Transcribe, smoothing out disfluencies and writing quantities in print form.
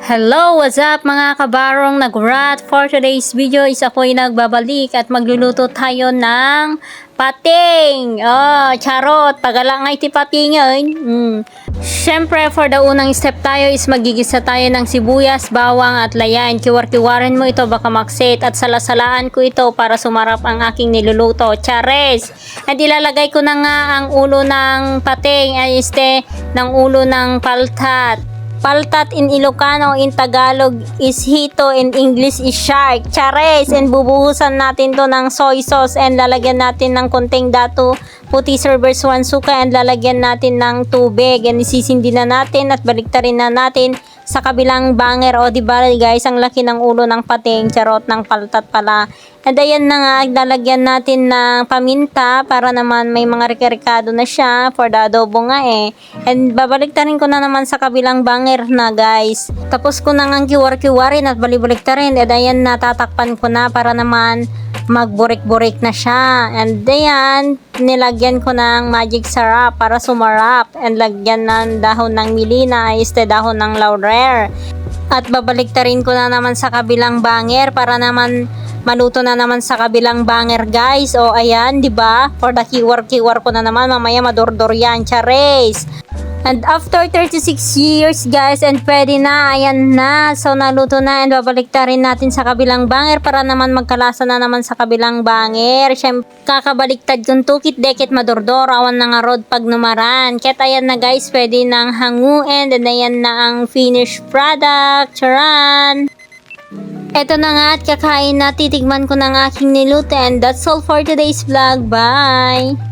Hello, what's up mga kabarong nagurat? For today's video is ako'y nagbabalik at magluluto tayo ng pating. Charot, tagala nga iti patingin. Siyempre, for the unang step tayo is magigisa tayo ng sibuyas, bawang at layan. Kiwar-kiwarin mo ito baka maksit at salasalaan ko ito para sumarap ang aking niluluto. Chares! At ilalagay ko na nga ang ulo ng pating ay ng ulo ng paltat. Paltat in Ilocano, in Tagalog is hito, in English is shark. Chares! And bubuhusan natin to ng soy sauce and lalagyan natin ng konting dato puti servers 1 suka and lalagyan natin ng tubig and isisindi na natin at baliktarin na natin sa kabilang banger. O diba guys, ang laki ng ulo ng pating, charot, ng paltat pala. And ayan na nga, lalagyan natin ng paminta para naman may mga rika-rikado na siya for the adobo nga eh. And babaliktarin ko na naman sa kabilang banger na guys. Tapos ko na nga kiwar-kiwarin at balibaliktarin. And ayan na, tatakpan ko na para naman magburik-burik na siya. And ayan, nilagyan ko ng magic sarap para sumarap. And lagyan ng dahon ng milina, dahon ng laurel. At babaliktarin ko na naman sa kabilang banger para naman maluto na naman sa kabilang banger guys. O ayan, 'di ba? For the kiwar ko na naman, mamaya madordor yan, chares. And after 36 years guys, and pwede na, ayan na. So naluto na and babaliktarin natin sa kabilang banger para naman magkalasa na naman sa kabilang banger. Siyempre, kakabaliktad kung tukit deket madordor, awan na nga rod pag numaran. Kaya ayan na guys, pwede nang hanguin and ayan na ang finished product. Charan! Eto na nga at kakain na, titigman ko ng aking niluto and that's all for today's vlog. Bye!